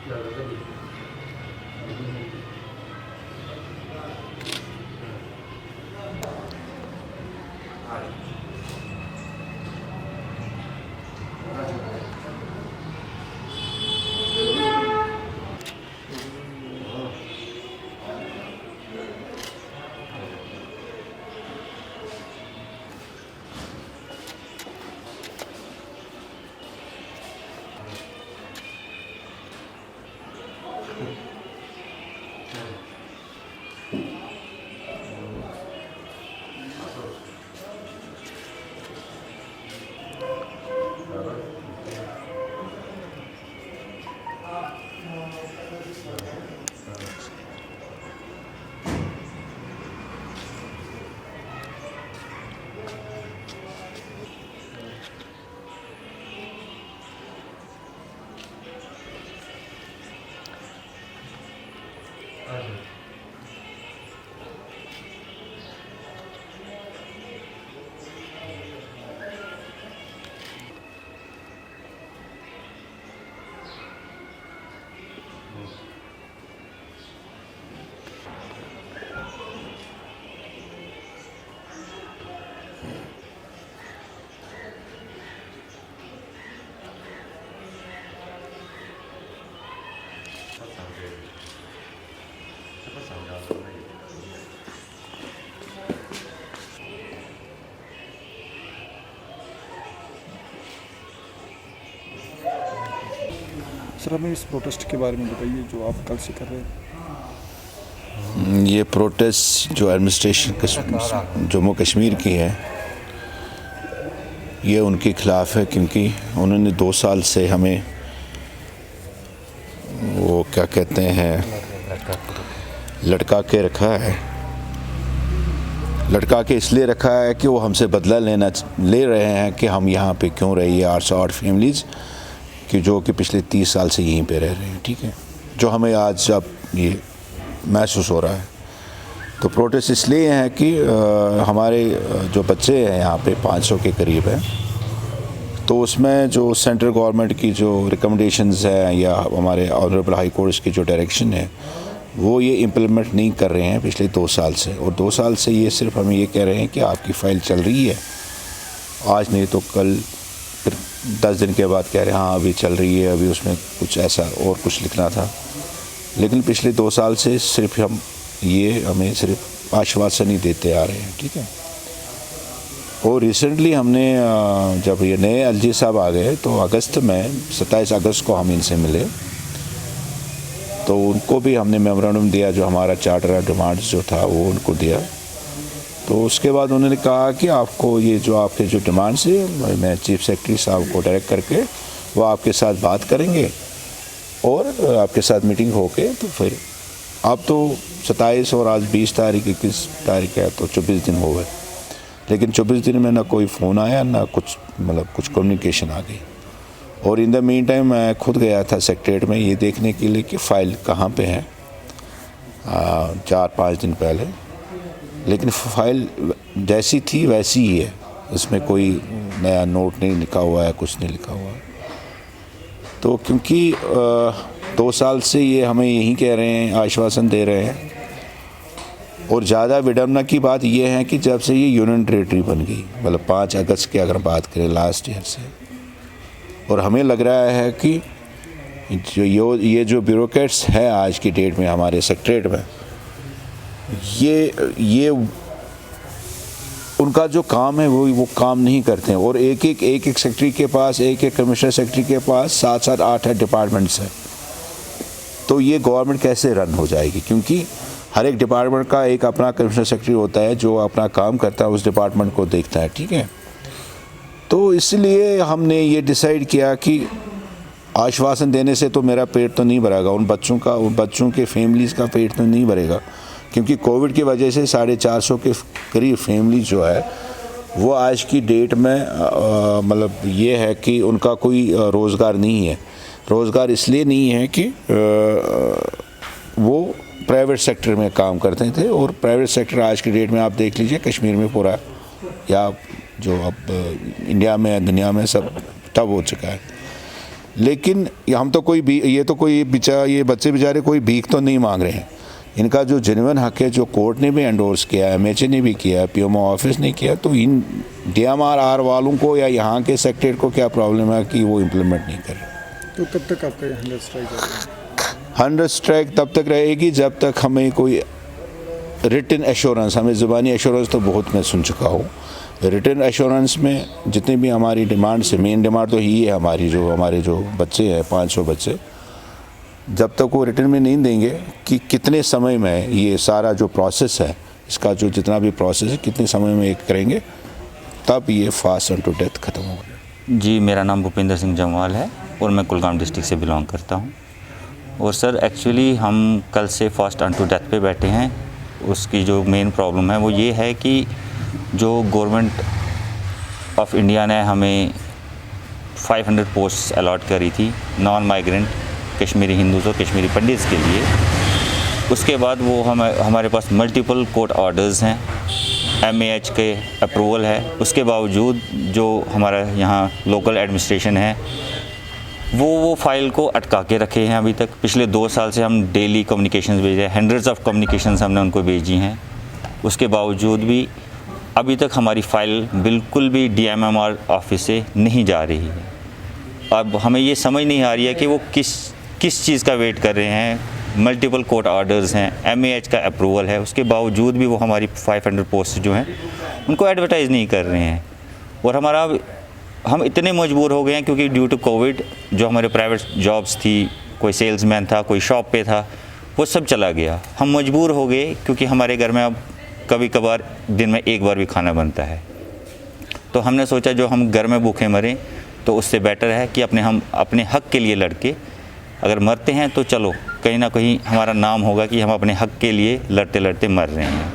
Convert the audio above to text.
Sir हमें इस protest के बारे में बताइए जो आप कल से कर रहे हैं। ये प्रोटेस्ट जो एडमिनिस्ट्रेशन जम्मू कश्मीर की है ये उनके ख़िलाफ़ है, क्योंकि उन्होंने 2 साल से हमें वो क्या कहते हैं लटका के रखा है। लटका के इसलिए रखा है कि वो हमसे बदला ले रहे हैं कि हम यहाँ पे क्यों रहे। ये 808 फैमिलीज़ कि जो कि पिछले 30 साल से यहीं पे रह रहे हैं, ठीक है, जो हमें आज अब ये महसूस हो रहा है। तो प्रोटेस्ट इसलिए हैं कि हमारे जो बच्चे हैं यहाँ पे 500 के करीब हैं, तो उसमें जो सेंट्रल गवर्नमेंट की जो रिकमेंडेशंस है या हमारे ऑनरेबल हाई कोर्ट्स की जो डायरेक्शन है वो ये इम्प्लीमेंट नहीं कर रहे हैं पिछले 2 साल से। और 2 साल से ये सिर्फ हमें ये कह रहे हैं कि आपकी फ़ाइल चल रही है, आज नहीं तो कल, फिर 10 दिन के बाद कह रहे हैं हाँ अभी चल रही है, अभी उसमें कुछ ऐसा और कुछ लिखना था। लेकिन पिछले 2 साल से सिर्फ हमें सिर्फ आश्वासन ही देते आ रहे हैं, ठीक है। और रिसेंटली हमने जब ये नए एलजी साहब आ गए तो अगस्त में 27 अगस्त को हम इनसे मिले, तो उनको भी हमने मेमोरेंडम दिया, जो हमारा चार्टर ऑफ डिमांड्स जो था वो उनको दिया। तो उसके बाद उन्होंने कहा कि आपको ये जो आपके जो डिमांड्स है मैं चीफ सेक्रेटरी साहब को डायरेक्ट करके वो आपके साथ बात करेंगे और आपके साथ मीटिंग होके तो फिर अब तो 27 और आज 20 तारीख 21 तारीख है, तो 24 दिन हो गए। लेकिन 24 दिन में ना कोई फ़ोन आया ना कुछ, मतलब कुछ कम्युनिकेशन आ गई। और इन द मीन टाइम मैं खुद गया था सेक्रेटरीट में ये देखने के लिए कि फ़ाइल कहाँ पे है 4-5 दिन पहले, लेकिन फ़ाइल जैसी थी वैसी ही है, उसमें कोई नया नोट नहीं लिखा हुआ है, कुछ नहीं लिखा हुआ है। तो क्योंकि 2 साल से ये हमें यही कह रहे हैं, आश्वासन दे रहे हैं। और ज़्यादा विडम्बना की बात यह है कि जब से ये यूनियन टेरेटरी बन गई, मतलब 5 अगस्त की अगर बात करें लास्ट ईयर से, और हमें लग रहा है कि जो ये जो ब्यूरोक्रेट्स है आज की डेट में हमारे सेक्रेटरीट में, ये उनका जो काम है वो काम नहीं करते हैं। और एक एक सेक्रेटरी के पास, एक कमिश्नर सेक्रेटरी के पास 7-7 8 डिपार्टमेंट्स हैं। तो ये गवर्नमेंट कैसे रन हो जाएगी, क्योंकि हर एक डिपार्टमेंट का एक अपना कमिश्नर सेक्रेटरी होता है जो अपना काम करता है, उस डिपार्टमेंट को देखता है, ठीक है। तो इसलिए हमने ये डिसाइड किया कि आश्वासन देने से तो मेरा पेट तो नहीं भरेगा, उन बच्चों के फैमिलीज़ का पेट तो नहीं भरेगा, क्योंकि कोविड की वजह से 450 के करीब फैमिली जो है वो आज की डेट में मतलब ये है कि उनका कोई रोज़गार नहीं है। रोज़गार इसलिए नहीं है कि वो प्राइवेट सेक्टर में काम करते थे, और प्राइवेट सेक्टर आज की डेट में आप देख लीजिए कश्मीर में पूरा, या जो अब इंडिया में दुनिया में सब तब हो चुका है। लेकिन हम तो कोई भी ये बच्चे बेचारे कोई भीख तो नहीं मांग रहे हैं। इनका जो जेन्युइन हक है, जो कोर्ट ने भी एंडोर्स किया, MHA ने भी किया, PMO ऑफिस ने किया, तो इन DMRR वालों को या यहाँ के सेक्रेटरी को क्या प्रॉब्लम है कि वो इम्प्लीमेंट नहीं कर रहे। तो तब तक आपका 100 स्ट्राइक रहेगा? 100 स्ट्राइक तब तक रहेगी जब तक हमें कोई रिटन एश्योरेंस, हमें ज़ुबानी एश्योरेंस तो बहुत मैं सुन चुका हूँ, रिटन एश्योरेंस में जितनी भी हमारी डिमांड से मेन डिमांड तो यही है हमारे जो बच्चे हैं 500 बच्चे, जब तक वो रिटर्न में नहीं देंगे कि कितने समय में ये सारा जो प्रोसेस है, इसका जो जितना भी प्रोसेस है कितने समय में एक करेंगे, तब ये फास्ट अनटू डेथ ख़त्म होगा। जी, मेरा नाम भूपेंद्र सिंह जमवाल है और मैं कुलगाम डिस्ट्रिक्ट से बिलोंग करता हूँ। और सर एक्चुअली हम कल से फास्ट अनटू डेथ पे बैठे हैं। उसकी जो मेन प्रॉब्लम है वो ये है कि जो गवर्नमेंट ऑफ इंडिया ने हमें 500 पोस्ट अलॉट करी थी नॉन माइग्रेंट कश्मीरी हिंदूज़ और कश्मीरी पंडित्स के लिए, उसके बाद वो हमारे पास मल्टीपल कोर्ट ऑर्डर्स हैं, MAH के अप्रूवल है, उसके बावजूद जो हमारा यहाँ लोकल एडमिनिस्ट्रेशन है वो फाइल को अटका के रखे हैं अभी तक। पिछले 2 साल से हम डेली कम्युनिकेशंस भेज रहे हैं, हंड्रेड्स ऑफ कम्युनिकेशंस हमने उनको भेजी हैं, उसके बावजूद भी अभी तक हमारी फ़ाइल बिल्कुल भी DMMR ऑफिस से नहीं जा रही है। अब हमें ये समझ नहीं आ रही है कि वो किस चीज़ का वेट कर रहे हैं। मल्टीपल कोर्ट ऑर्डर्स हैं, MAH का अप्रूवल है, उसके बावजूद भी वो हमारी 500 पोस्ट जो हैं उनको एडवर्टाइज़ नहीं कर रहे हैं। और हम इतने मजबूर हो गए हैं क्योंकि ड्यू टू कोविड जो हमारे प्राइवेट जॉब्स थी, कोई सेल्समैन था, कोई शॉप पे था, वो सब चला गया। हम मजबूर हो गए क्योंकि हमारे घर में अब कभी कभार दिन में 1 बार भी खाना बनता है। तो हमने सोचा जो हम घर में भूखे मरें तो उससे बेटर है कि हम अपने हक़ के लिए लड़के अगर मरते हैं तो चलो कहीं ना कहीं हमारा नाम होगा कि हम अपने हक़ के लिए लड़ते लड़ते मर रहे हैं।